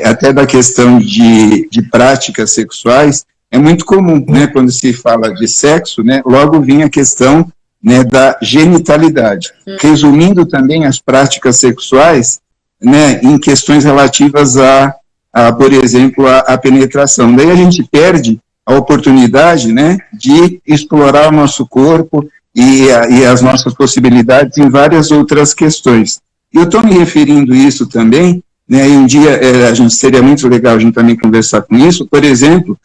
até da questão de práticas sexuais, é muito comum, né? Quando se fala de sexo, né? Logo vem a questão, né, da genitalidade. Resumindo também as práticas sexuais, né, em questões relativas por exemplo, a penetração. Daí a gente perde a oportunidade, né, de explorar o nosso corpo e as nossas possibilidades em várias outras questões. E eu estou me referindo a isso também, né, e um dia seria muito legal a gente também conversar com isso, por exemplo,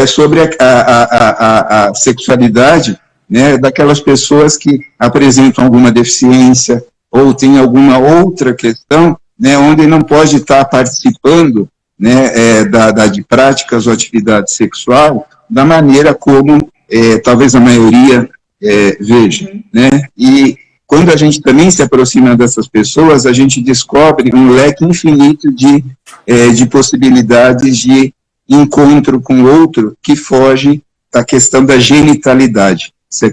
sobre a sexualidade, né, daquelas pessoas que apresentam alguma deficiência ou tem alguma outra questão, né, onde não pode estar participando, né, de práticas ou atividade sexual da maneira como talvez a maioria veja, né, e quando a gente também se aproxima dessas pessoas, a gente descobre um leque infinito de possibilidades de encontro com o outro que foge da questão da genitalidade, se é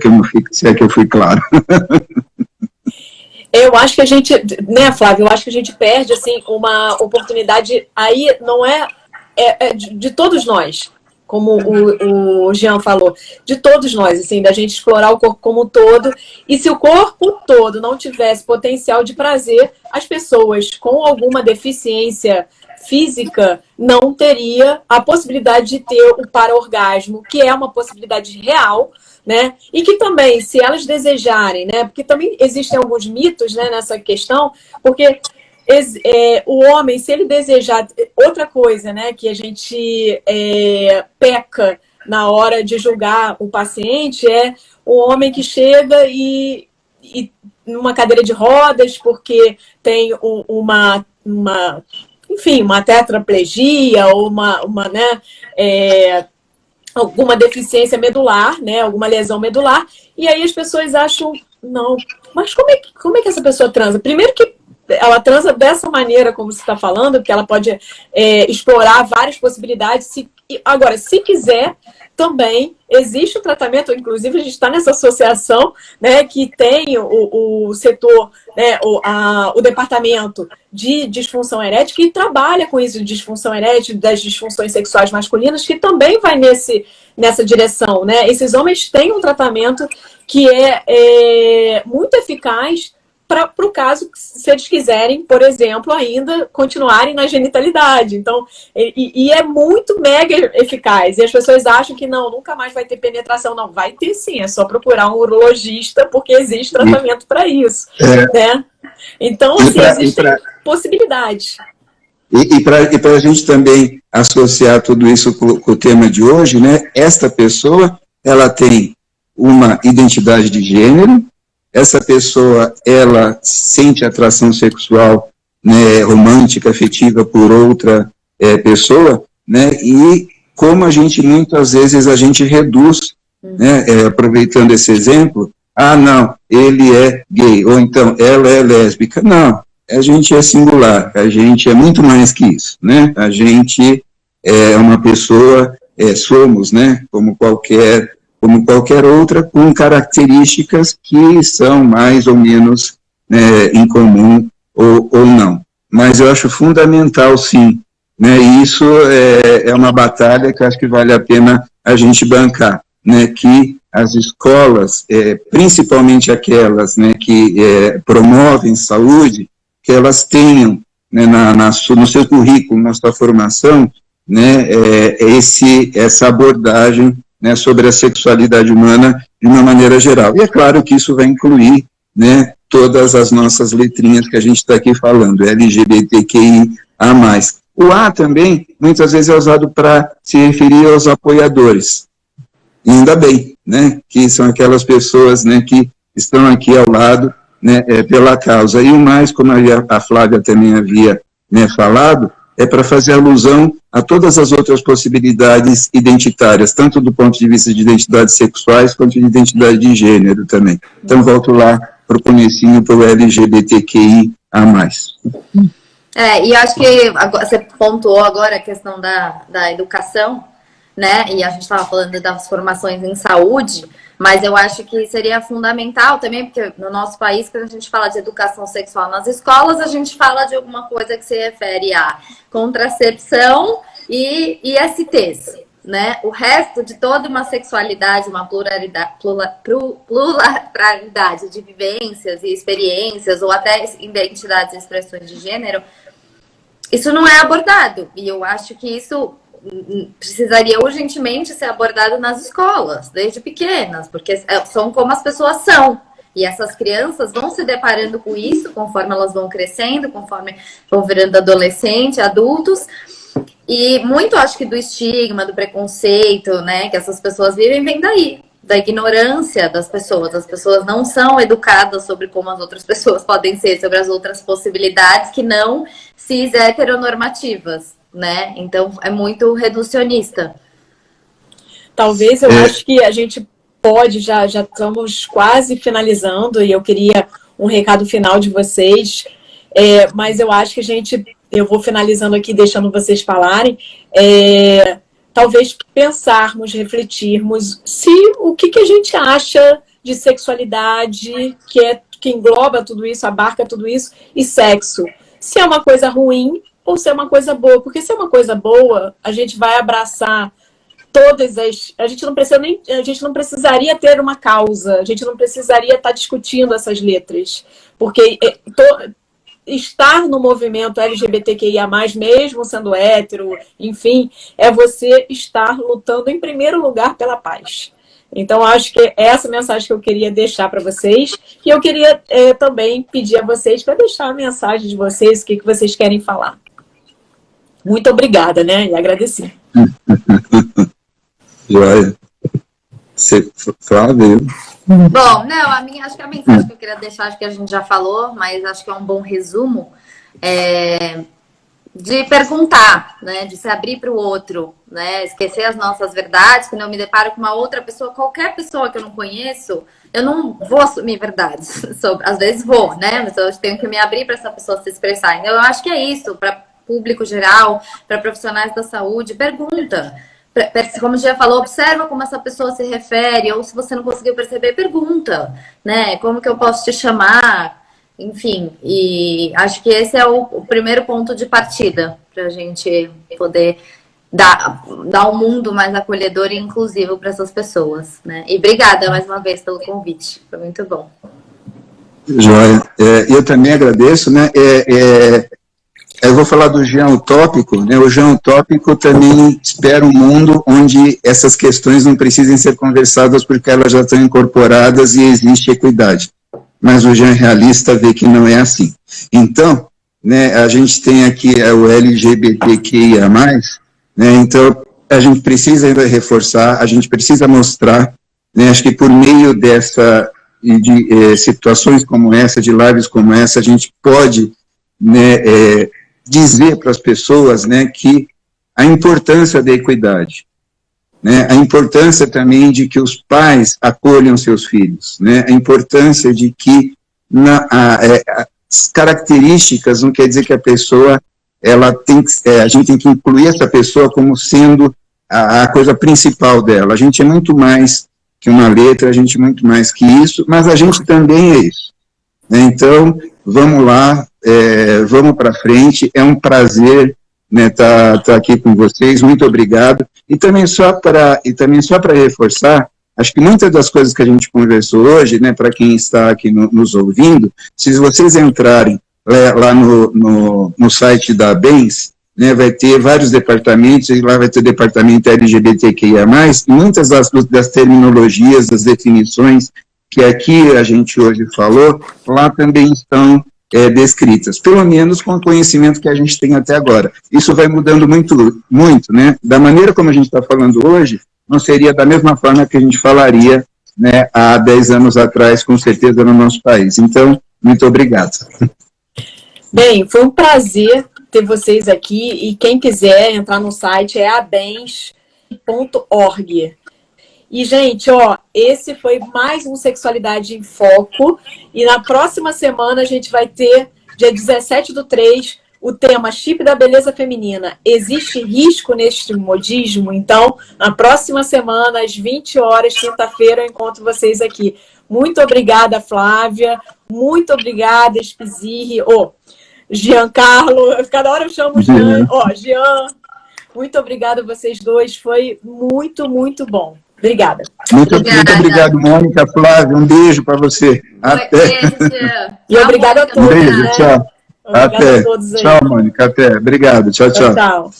que eu fui claro. Eu acho que a gente, né, Flávio, eu acho que a gente perde, assim, uma oportunidade, aí não é de todos nós, como o Jean falou, de todos nós, assim, da gente explorar o corpo como um todo, e se o corpo todo não tivesse potencial de prazer, as pessoas com alguma deficiência física não teria a possibilidade de ter o para-orgasmo, que é uma possibilidade real, né? E que também, se elas desejarem, né? Porque também existem alguns mitos, né, nessa questão, porque o homem, se ele desejar... Outra coisa, né, que a gente peca na hora de julgar o paciente é o homem que chega e numa cadeira de rodas porque tem enfim, uma tetraplegia ou né, alguma deficiência medular, né, alguma lesão medular, e aí as pessoas acham, não, mas como é que essa pessoa transa? Primeiro que ela transa dessa maneira como você está falando, porque ela pode explorar várias possibilidades. Agora, se quiser, também existe o tratamento, inclusive a gente está nessa associação, né, que tem o setor, né, o departamento de disfunção erétil, que trabalha com isso de disfunção erétil, das disfunções sexuais masculinas, que também vai nessa direção, né? Esses homens têm um tratamento que é muito eficaz para o caso, se eles quiserem, por exemplo, ainda continuarem na genitalidade. Então, e é muito mega eficaz. E as pessoas acham que não, nunca mais vai ter penetração. Não, vai ter sim, é só procurar um urologista, porque existe tratamento para isso. Né? Então, assim, existem possibilidades. E para a gente também associar tudo isso com o tema de hoje, né? Esta pessoa, ela tem uma identidade de gênero, essa pessoa, ela sente atração sexual, né, romântica, afetiva por outra pessoa, né, e como a gente, muitas vezes, a gente reduz, né, aproveitando esse exemplo, não, ele é gay, ou então, ela é lésbica. Não, a gente é singular, a gente é muito mais que isso, né, a gente é uma pessoa, somos, né, como qualquer outra, com características que são mais ou menos em comum ou não. Mas eu acho fundamental, sim, né, e isso é uma batalha que eu acho que vale a pena a gente bancar, né, que as escolas, principalmente aquelas, né, que promovem saúde, que elas tenham, né, no seu currículo, na sua formação, né, essa abordagem, né, sobre a sexualidade humana de uma maneira geral. E é claro que isso vai incluir, né, todas as nossas letrinhas que a gente está aqui falando, LGBTQIA+. O A também, muitas vezes, é usado para se referir aos apoiadores. E ainda bem, né, que são aquelas pessoas, né, que estão aqui ao lado, né, pela causa. E o mais, como a Flávia também havia, né, falado, é para fazer alusão a todas as outras possibilidades identitárias, tanto do ponto de vista de identidades sexuais, quanto de identidade de gênero também. Então, volto lá para o comecinho, para o LGBTQIA+. E acho que você pontuou agora a questão da educação, né? E a gente estava falando das formações em saúde, mas eu acho que seria fundamental também, porque no nosso país, quando a gente fala de educação sexual nas escolas, a gente fala de alguma coisa que se refere a contracepção e ISTs, né? O resto de toda uma sexualidade, uma pluralidade de vivências e experiências, ou até identidades e expressões de gênero, isso não é abordado. E eu acho que isso precisaria urgentemente ser abordado nas escolas, desde pequenas, porque são como as pessoas são. E essas crianças vão se deparando com isso conforme elas vão crescendo, conforme vão virando adolescentes, adultos. E muito, acho que, do estigma, do preconceito, né, que essas pessoas vivem, vem daí, da ignorância das pessoas. As pessoas não são educadas sobre como as outras pessoas podem ser, sobre as outras possibilidades que não cis heteronormativas, né? Então, é muito reducionista. Talvez, eu acho que a gente pode, já estamos quase finalizando, e eu queria um recado final de vocês, mas eu acho que eu vou finalizando aqui, deixando vocês falarem, talvez pensarmos, refletirmos o que a gente acha de sexualidade, que engloba tudo isso, abarca tudo isso, e sexo. Se é uma coisa ruim ou se é uma coisa boa. Porque se é uma coisa boa, a gente vai abraçar todas as... A gente não precisaria ter uma causa, a gente não precisaria estar discutindo essas letras. Porque estar no movimento LGBTQIA+, mesmo sendo hétero, enfim, é você estar lutando em primeiro lugar pela paz. Então, acho que é essa mensagem que eu queria deixar para vocês. E eu queria também pedir a vocês para deixar a mensagem de vocês, o que vocês querem falar. Muito obrigada, né? E agradecer. Joia. Você fala, viu? Bom, não, acho que a mensagem que eu queria deixar, acho que a gente já falou, mas acho que é um bom resumo, de perguntar, né, de se abrir para o outro, né, esquecer as nossas verdades. Quando eu me deparo com uma outra pessoa, qualquer pessoa que eu não conheço, eu não vou assumir verdades. Às vezes vou, né, mas eu tenho que me abrir para essa pessoa se expressar. Então, eu acho que é isso, para público geral, para profissionais da saúde, pergunta. Como já falou, observa como essa pessoa se refere, ou se você não conseguiu perceber, pergunta, né? Como que eu posso te chamar? Enfim, e acho que esse é o primeiro ponto de partida para a gente poder dar um mundo mais acolhedor e inclusivo para essas pessoas, né? E obrigada mais uma vez pelo convite, foi muito bom. Joia. Eu também agradeço, né? Eu vou falar do Jean Utópico, né? O Jean Utópico também espera um mundo onde essas questões não precisem ser conversadas porque elas já estão incorporadas e existe equidade. Mas o Jean Realista vê que não é assim. Então, né, a gente tem aqui o LGBTQIA+, né? Então a gente precisa ainda reforçar, a gente precisa mostrar, né? Acho que por meio de situações como essa, de lives como essa, a gente pode, né, dizer para as pessoas, né, que a importância da equidade, né, a importância também de que os pais acolham seus filhos, né, a importância de que as características não quer dizer que a pessoa, a gente tem que incluir essa pessoa como sendo a coisa principal dela. A gente é muito mais que uma letra, a gente é muito mais que isso, mas a gente também é isso. Então, vamos lá, vamos para frente, é um prazer, né, tá aqui com vocês, muito obrigado. E também só para reforçar, acho que muitas das coisas que a gente conversou hoje, né, para quem está aqui nos ouvindo, se vocês entrarem lá no site da Bens, né, vai ter vários departamentos, e lá vai ter o departamento LGBTQIA+, e muitas das terminologias, das definições, que aqui a gente hoje falou, lá também estão descritas, pelo menos com o conhecimento que a gente tem até agora. Isso vai mudando muito, muito, né? Da maneira como a gente está falando hoje, não seria da mesma forma que a gente falaria, né, há 10 anos atrás, com certeza, no nosso país. Então, muito obrigado. Bem, foi um prazer ter vocês aqui, e quem quiser entrar no site é abens.org. E, gente, ó, esse foi mais um Sexualidade em Foco, e na próxima semana a gente vai ter, dia 17/3, o tema Chip da Beleza Feminina. Existe risco neste modismo? Então, na próxima semana, às 20 horas, quinta-feira, eu encontro vocês aqui. Muito obrigada, Flávia. Muito obrigada, Spizirri. Giancarlo. Cada hora eu chamo Jean. Jean. Muito obrigada a vocês dois. Foi muito, muito bom. Obrigada. Muito obrigado, Mônica, Flávia. Um beijo para você. Até. E obrigada a todos. Um beijo, né? tchau. Obrigada até. A todos aí. Tchau, Mônica. Até. Obrigado. Tchau, tchau. Tchau.